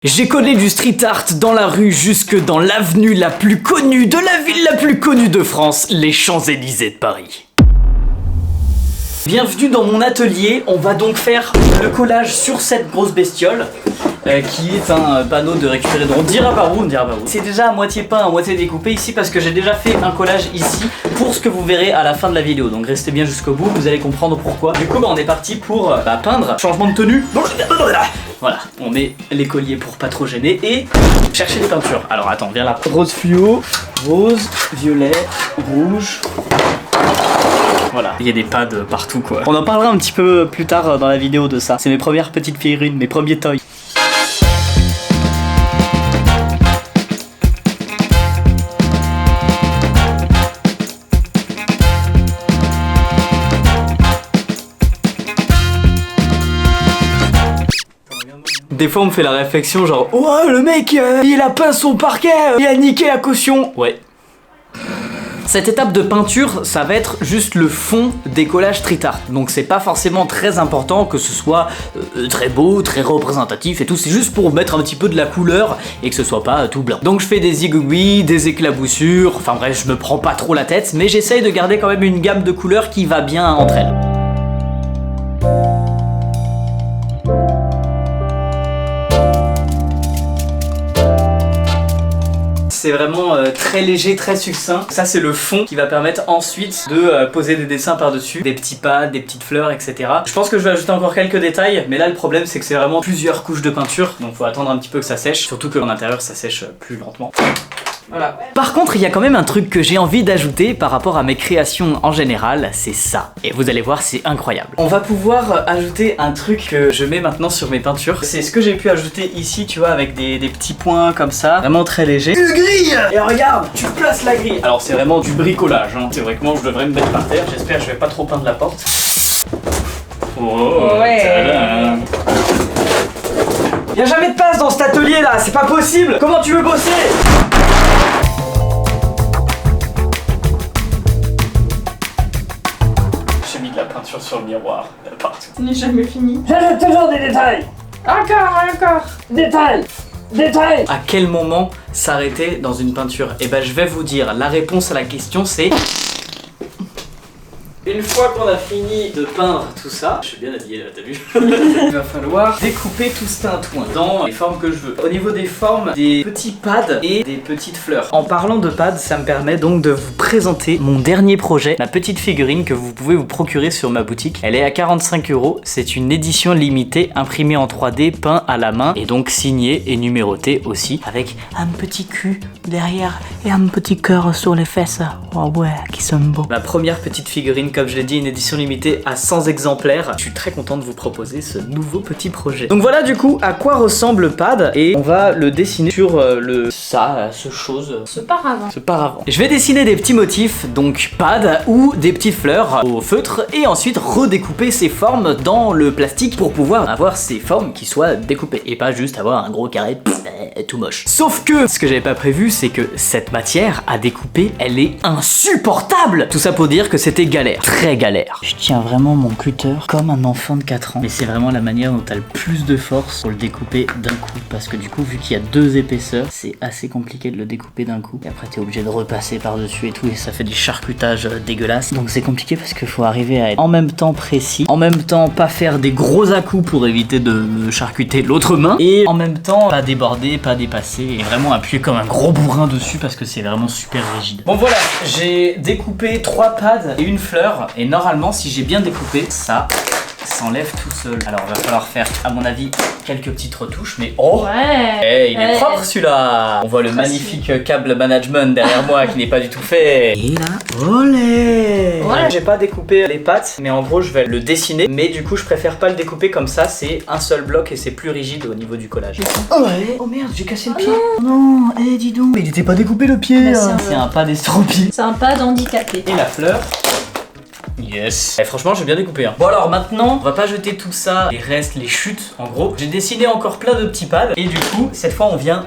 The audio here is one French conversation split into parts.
J'ai collé du street art dans la rue jusque dans l'avenue la plus connue de la ville la plus connue de France, les Champs-Élysées de Paris. Bienvenue dans mon atelier, on va donc faire le collage sur cette grosse bestiole qui est un panneau de récupérer de on dira pas où. C'est déjà à moitié peint, à moitié découpé ici parce que j'ai déjà fait un collage ici pour ce que vous verrez à la fin de la vidéo. Donc restez bien jusqu'au bout, vous allez comprendre pourquoi. Du coup on est parti pour peindre, changement de tenue. Voilà, on met les colliers pour pas trop gêner et chercher des peintures. Alors attends, viens là. Rose fluo, rose, violet, rouge. Voilà, il y a des pads partout quoi. On en parlera un petit peu plus tard dans la vidéo de ça. C'est mes premières petites figurines, mes premiers toys. Des fois on me fait la réflexion genre « Oh le mec, il a peint son parquet, il a niqué la caution !» Ouais. Cette étape de peinture, ça va être juste le fond des collages street art. Donc c'est pas forcément très important que ce soit très beau, très représentatif et tout. C'est juste pour mettre un petit peu de la couleur et que ce soit pas tout blanc. Donc je fais des zigouilles, des éclaboussures, enfin bref, je me prends pas trop la tête, mais j'essaye de garder quand même une gamme de couleurs qui va bien entre elles. C'est vraiment très léger, très succinct. Ça c'est le fond qui va permettre ensuite de poser des dessins par-dessus, des petits pads, des petites fleurs, etc. Je pense que je vais ajouter encore quelques détails, mais là le problème c'est que c'est vraiment plusieurs couches de peinture, donc faut attendre un petit peu que ça sèche, surtout que en intérieur ça sèche plus lentement. Voilà. Par contre, il y a quand même un truc que j'ai envie d'ajouter par rapport à mes créations en général, c'est ça. Et vous allez voir, c'est incroyable. On va pouvoir ajouter un truc que je mets maintenant sur mes peintures. C'est ce que j'ai pu ajouter ici, tu vois, avec des petits points comme ça, vraiment très léger. Une grille! Et regarde, tu places la grille. Alors c'est vraiment du bricolage, hein. Théoriquement, je devrais me mettre par terre. J'espère que je vais pas trop peindre la porte. Oh, ouais. Y'a jamais de passe dans cet atelier là, c'est pas possible. Comment tu veux bosser? Sur le miroir, partout. Ce n'est jamais fini. J'ajoute toujours des détails. Encore. Détails. À quel moment s'arrêter dans une peinture? Et ben je vais vous dire, la réponse à la question c'est... Une fois qu'on a fini de peindre tout ça, je suis bien habillé là, t'as vu? Il va falloir découper tout ce tintouin dans les formes que je veux. Au niveau des formes, des petits pads et des petites fleurs. En parlant de pads, ça me permet donc de vous présenter mon dernier projet, ma petite figurine que vous pouvez vous procurer sur ma boutique. Elle est à 45 €, c'est une édition limitée imprimée en 3D, peint à la main et donc signée et numérotée aussi, avec un petit cul derrière et un petit cœur sur les fesses. Oh ouais, qui sont beaux. Ma première petite figurine, comme je l'ai dit, une édition limitée à 100 exemplaires. Je suis très content de vous proposer ce nouveau petit projet. Donc voilà du coup à quoi ressemble le pad et on va le dessiner sur ce paravent. Je vais dessiner des petits motifs, donc pad ou des petites fleurs au feutre et ensuite redécouper ces formes dans le plastique pour pouvoir avoir ces formes qui soient découpées et pas juste avoir un gros carré tout moche. Sauf que ce que j'avais pas prévu, c'est que cette matière à découper, elle est insupportable. Tout ça pour dire que c'était galère. Très galère. Je tiens vraiment mon cutter comme un enfant de 4 ans. Mais c'est vraiment la manière dont t'as le plus de force pour le découper d'un coup. Parce que du coup, vu qu'il y a 2 épaisseurs, c'est assez compliqué de le découper d'un coup. Et après, t'es obligé de repasser par-dessus et tout. Et ça fait des charcutages dégueulasses. Donc c'est compliqué parce qu'il faut arriver à être en même temps précis. En même temps, pas faire des gros à-coups pour éviter de me charcuter l'autre main. Et en même temps, pas déborder, pas dépasser. Et vraiment appuyer comme un gros bourrin dessus parce que c'est vraiment super rigide. Bon voilà, j'ai découpé 3 pads et une fleur. Et normalement, si j'ai bien découpé, ça s'enlève tout seul. Alors, il va falloir faire, à mon avis, quelques petites retouches, mais oh ouais. Hey, il est propre celui-là. On voit le magnifique câble management derrière moi qui n'est pas du tout fait. Et là, olé. J'ai pas découpé les pattes, mais en gros, je vais le dessiner. Mais du coup, je préfère pas le découper comme ça. C'est un seul bloc et c'est plus rigide au niveau du collage. Oh ouais. Oh merde, j'ai cassé le pied. Non, dis donc. Mais il était pas découpé le pied. C'est un pad estropié. C'est un pad handicapé. Et la fleur. Yes. Et franchement, j'ai bien découpé. Bon alors maintenant, on va pas jeter tout ça, les restes, les chutes, en gros. J'ai dessiné encore plein de petits pads. Et du coup, cette fois, on vient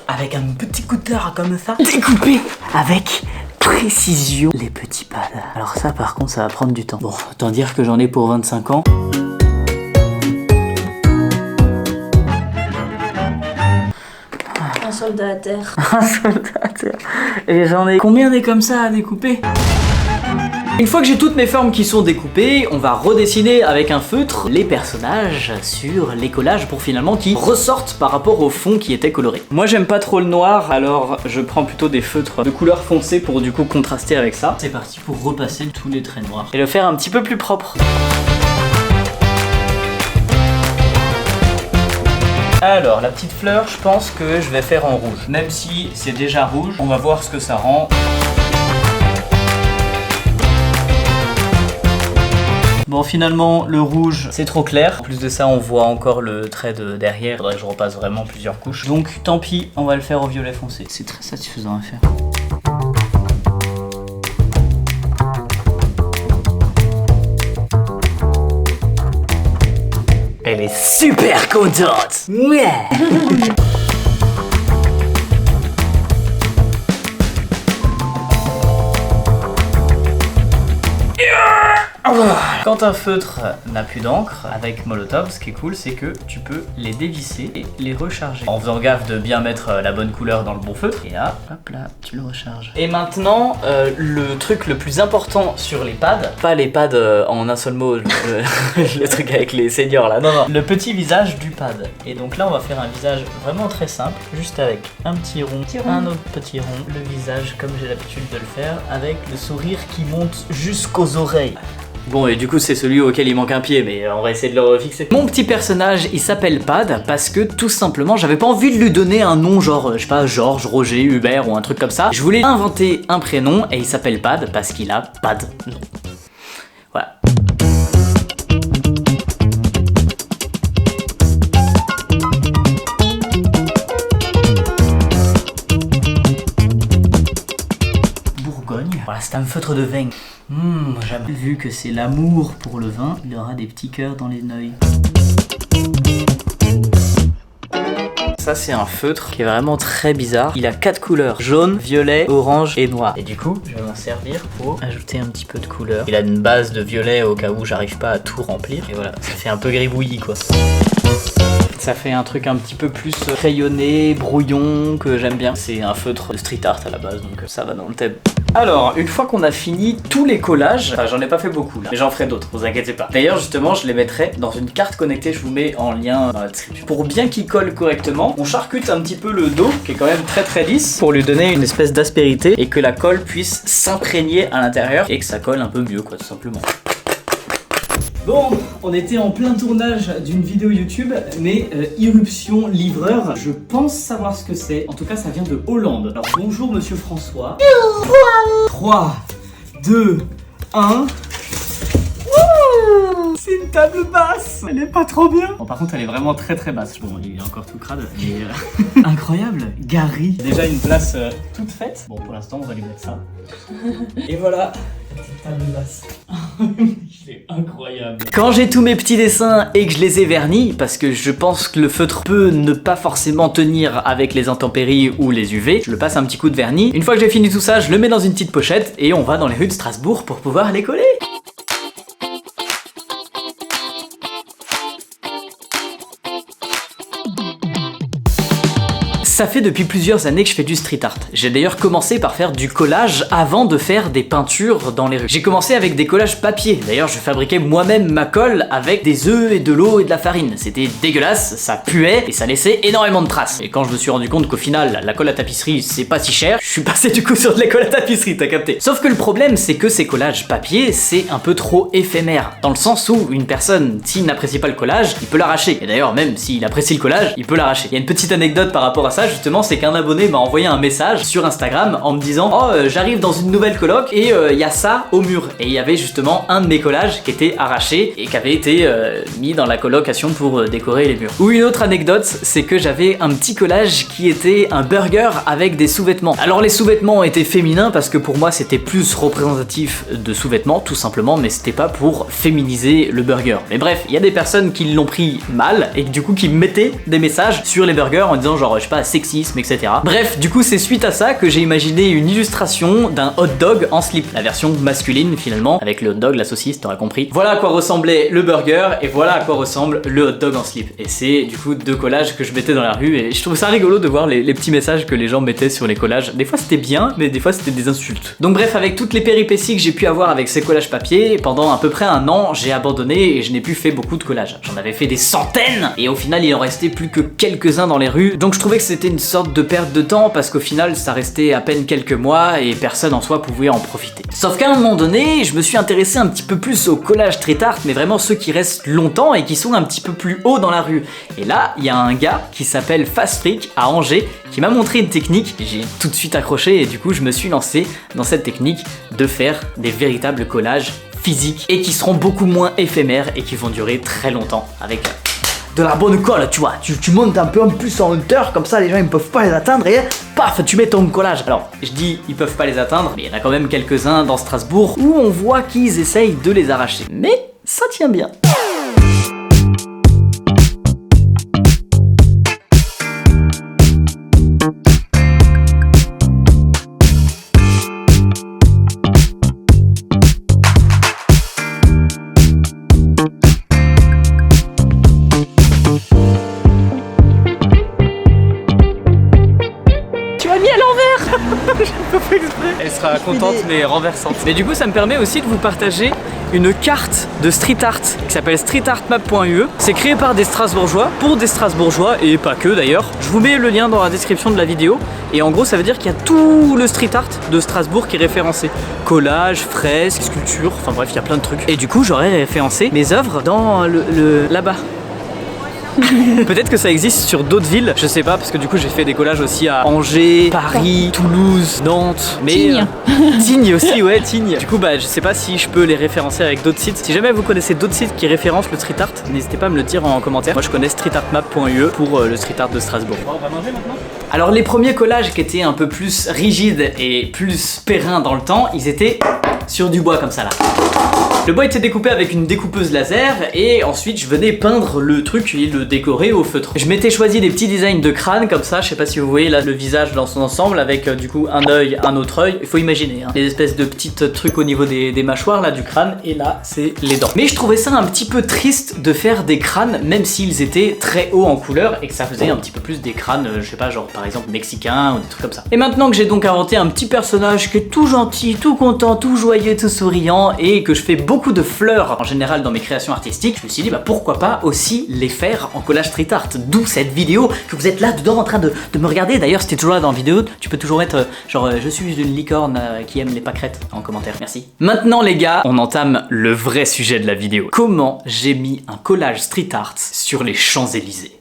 avec un petit cutter comme ça, découper avec précision les petits pads. Alors ça, par contre, ça va prendre du temps. Bon, autant dire que j'en ai pour 25 ans. soldat à terre. Un soldat à terre. Et j'en ai combien des comme ça à découper? Une fois que j'ai toutes mes formes qui sont découpées, on va redessiner avec un feutre les personnages sur les collages pour finalement qu'ils ressortent par rapport au fond qui était coloré. Moi j'aime pas trop le noir, alors je prends plutôt des feutres de couleur foncée pour du coup contraster avec ça. C'est parti pour repasser tous les traits noirs et le faire un petit peu plus propre. Alors la petite fleur, je pense que je vais faire en rouge. Même si c'est déjà rouge, on va voir ce que ça rend. Bon, finalement, le rouge, c'est trop clair. En plus de ça, on voit encore le trait de derrière. Faudrait que je repasse vraiment plusieurs couches. Donc, tant pis, on va le faire au violet foncé. C'est très satisfaisant à faire. Elle est super contente. Ouais. Quand un feutre n'a plus d'encre, avec Molotov, ce qui est cool, c'est que tu peux les dévisser et les recharger. En faisant gaffe de bien mettre la bonne couleur dans le bon feutre. Et là, hop là, tu le recharges. Et maintenant, le truc le plus important sur les pads, pas les pads en un seul mot, le truc avec les seniors là, non, le petit visage du pad. Et donc là, on va faire un visage vraiment très simple, juste avec un petit rond, un autre petit rond, le visage comme j'ai l'habitude de le faire, avec le sourire qui monte jusqu'aux oreilles. Bon, et du coup c'est celui auquel il manque un pied, mais on va essayer de le refixer. Mon petit personnage, il s'appelle Pad parce que tout simplement j'avais pas envie de lui donner un nom genre, je sais pas, Georges, Roger, Hubert ou un truc comme ça. Je voulais inventer un prénom et il s'appelle Pad parce qu'il a pas de nom. Voilà. Bourgogne. Voilà, c'est un feutre de vin. J'aime. Vu que c'est l'amour pour le vin, il aura des petits cœurs dans les œils. Ça c'est un feutre qui est vraiment très bizarre. Il a 4 couleurs, jaune, violet, orange et noir. Et du coup, je vais m'en servir pour ajouter un petit peu de couleur. Il a une base de violet au cas où j'arrive pas à tout remplir. Et voilà, ça fait un peu gribouillis quoi. Ça fait un truc un petit peu plus crayonné, brouillon, que j'aime bien. C'est un feutre de street art à la base, donc ça va dans le thème. Alors, une fois qu'on a fini tous les collages, enfin j'en ai pas fait beaucoup là, mais j'en ferai d'autres, vous inquiétez pas. D'ailleurs justement, je les mettrai dans une carte connectée, je vous mets en lien dans la description. Pour bien qu'il colle correctement, on charcute un petit peu le dos, qui est quand même très lisse, pour lui donner une espèce d'aspérité et que la colle puisse s'imprégner à l'intérieur et que ça colle un peu mieux quoi, tout simplement. Bon, on était en plein tournage d'une vidéo YouTube, mais irruption livreur, je pense savoir ce que c'est. En tout cas, ça vient de Hollande. Alors bonjour Monsieur François. 3, 2, 1... C'est une table basse. Elle est pas trop bien. Bon, par contre, elle est vraiment très basse. Bon, il est encore tout crade, mais incroyable. Gary. Déjà une place toute faite. Bon, pour l'instant, on va lui mettre ça. Et voilà, la petite table basse. C'est incroyable. Quand j'ai tous mes petits dessins et que je les ai vernis, parce que je pense que le feutre peut ne pas forcément tenir avec les intempéries ou les UV, je le passe un petit coup de vernis. Une fois que j'ai fini tout ça, je le mets dans une petite pochette et on va dans les rues de Strasbourg pour pouvoir les coller. Ça fait depuis plusieurs années que je fais du street art. J'ai d'ailleurs commencé par faire du collage avant de faire des peintures dans les rues. J'ai commencé avec des collages papier. D'ailleurs, je fabriquais moi-même ma colle avec des œufs et de l'eau et de la farine. C'était dégueulasse, ça puait et ça laissait énormément de traces. Et quand je me suis rendu compte qu'au final, la colle à tapisserie, c'est pas si cher, je suis passé du coup sur de la colle à tapisserie, t'as capté. Sauf que le problème, c'est que ces collages papier, c'est un peu trop éphémère. Dans le sens où une personne, s'il n'apprécie pas le collage, il peut l'arracher. Et d'ailleurs, même s'il apprécie le collage, il peut l'arracher. Il y a une petite anecdote par rapport à ça, justement, c'est qu'un abonné m'a envoyé un message sur Instagram en me disant « Oh, j'arrive dans une nouvelle coloc et il y a ça au mur. » Et il y avait justement un de mes collages qui était arraché et qui avait été mis dans la colocation pour décorer les murs. Ou une autre anecdote, c'est que j'avais un petit collage qui était un burger avec des sous-vêtements. Alors les sous-vêtements étaient féminins parce que pour moi c'était plus représentatif de sous-vêtements tout simplement, mais c'était pas pour féminiser le burger. Mais bref, il y a des personnes qui l'ont pris mal et du coup qui mettaient des messages sur les burgers en disant genre je sais pas sexisme, etc. Bref, du coup c'est suite à ça que j'ai imaginé une illustration d'un hot dog en slip, la version masculine finalement, avec le hot dog, la saucisse, t'auras compris. Voilà à quoi ressemblait le burger et voilà à quoi ressemble le hot dog en slip. Et c'est du coup deux collages que je mettais dans la rue et je trouve ça rigolo de voir les petits messages que les gens mettaient sur les collages. Des fois c'était bien, mais des fois c'était des insultes. Donc bref, avec toutes les péripéties que j'ai pu avoir avec ces collages papier, pendant à peu près un an, j'ai abandonné et je n'ai plus fait beaucoup de collages. J'en avais fait des centaines et au final il en restait plus que quelques-uns dans les rues. Donc je trouvais que c'était une sorte de perte de temps parce qu'au final ça restait à peine quelques mois et personne en soi pouvait en profiter. Sauf qu'à un moment donné, je me suis intéressé un petit peu plus au collage street art, mais vraiment ceux qui restent longtemps et qui sont un petit peu plus haut dans la rue. Et là, il y a un gars qui s'appelle Fast Freak à Angers qui m'a montré une technique. J'ai tout de suite accroché et du coup je me suis lancé dans cette technique de faire des véritables collages physiques et qui seront beaucoup moins éphémères et qui vont durer très longtemps avec de la bonne colle, tu vois. Tu montes un peu en plus en hauteur, comme ça les gens ils peuvent pas les atteindre et paf, tu mets ton collage. Alors, je dis ils peuvent pas les atteindre, mais il y en a quand même quelques-uns dans Strasbourg où on voit qu'ils essayent de les arracher. Mais ça tient bien. Elle sera contente mais renversante. Mais du coup ça me permet aussi de vous partager une carte de street art qui s'appelle streetartmap.ue. C'est créé par des Strasbourgeois, pour des Strasbourgeois et pas que d'ailleurs. Je vous mets le lien dans la description de la vidéo et en gros ça veut dire qu'il y a tout le street art de Strasbourg qui est référencé. Collage, fresques, sculptures, enfin bref il y a plein de trucs. Et du coup j'aurais référencé mes œuvres dans là-bas. Peut-être que ça existe sur d'autres villes, je sais pas, parce que du coup j'ai fait des collages aussi à Angers, Paris, Toulouse, Nantes, mais Tignes. Tignes aussi, ouais, Tignes. Du coup bah je sais pas si je peux les référencer avec d'autres sites. Si jamais vous connaissez d'autres sites qui référencent le street art, n'hésitez pas à me le dire en commentaire. Moi je connais streetartmap.ue pour le street art de Strasbourg. On va manger maintenant. Alors les premiers collages qui étaient un peu plus rigides et plus périns dans le temps, ils étaient sur du bois comme ça là. Le bois était découpé avec une découpeuse laser et ensuite je venais peindre le truc et le décorer au feutre. Je m'étais choisi des petits designs de crâne comme ça, je sais pas si vous voyez là le visage dans son ensemble avec du coup un œil, un autre œil, il faut imaginer, hein, les espèces de petits trucs au niveau des mâchoires là du crâne et là c'est les dents. Mais je trouvais ça un petit peu triste de faire des crânes même s'ils étaient très hauts en couleur et que ça faisait un petit peu plus des crânes, je sais pas, genre par exemple mexicains ou des trucs comme ça. Et maintenant que j'ai donc inventé un petit personnage qui est tout gentil, tout content, tout joyeux, tout souriant et que je fais beaucoup de fleurs en général dans mes créations artistiques, je me suis dit bah pourquoi pas aussi les faire en collage street art, d'où cette vidéo que vous êtes là dedans en train de me regarder. D'ailleurs si t'es toujours là dans la vidéo, tu peux toujours mettre genre je suis une licorne qui aime les pâquerettes en commentaire, merci. Maintenant les gars, on entame le vrai sujet de la vidéo. Comment j'ai mis un collage street art sur les Champs-Élysées?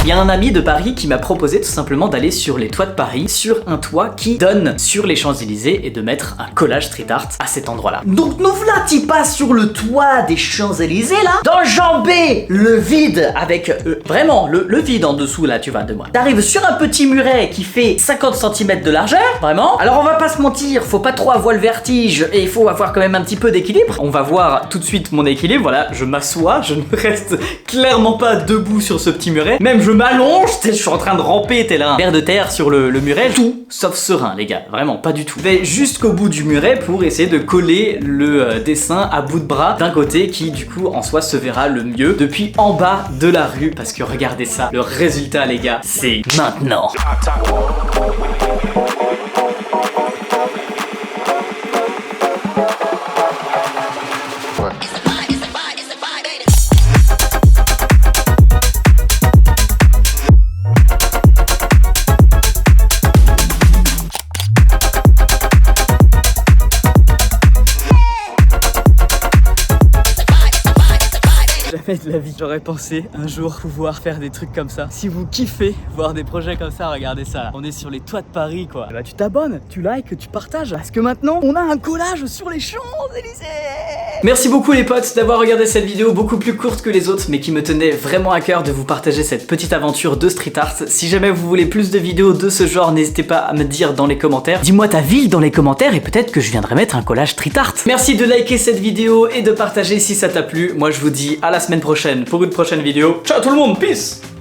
Il y a un ami de Paris qui m'a proposé tout simplement d'aller sur les toits de Paris, sur un toit qui donne sur les Champs-Élysées et de mettre un collage street art à cet endroit-là. Donc nous voilà pas sur le toit des Champs-Élysées là, d'enjamber le vide avec vraiment le vide en dessous là, tu vois, de moi. T'arrives sur un petit muret qui fait 50 cm de largeur, vraiment. Alors on va pas se mentir, faut pas trop avoir le vertige et il faut avoir quand même un petit peu d'équilibre. On va voir tout de suite mon équilibre, voilà, je m'assois, je ne reste clairement pas debout sur ce petit muret, même je m'allonge, je suis en train de ramper tel un ver de terre sur le muret, tout sauf serein les gars, vraiment pas du tout. Je vais jusqu'au bout du muret pour essayer de coller le dessin à bout de bras d'un côté qui du coup en soi se verra le mieux depuis en bas de la rue, parce que regardez ça, le résultat les gars, c'est maintenant. Jamais de la vie j'aurais pensé un jour pouvoir faire des trucs comme ça. Si vous kiffez voir des projets comme ça, regardez ça là. On est sur les toits de Paris quoi. Bah tu t'abonnes, tu likes, tu partages, parce que maintenant on a un collage sur les Champs-Élysées. Merci beaucoup les potes d'avoir regardé cette vidéo beaucoup plus courte que les autres, mais qui me tenait vraiment à cœur de vous partager cette petite aventure de street art. Si jamais vous voulez plus de vidéos de ce genre, n'hésitez pas à me dire dans les commentaires. Dis-moi ta ville dans les commentaires et peut-être que je viendrai mettre un collage street art. Merci de liker cette vidéo et de partager si ça t'a plu. Moi je vous dis à la semaine prochaine pour une prochaine vidéo. Ciao tout le monde, peace!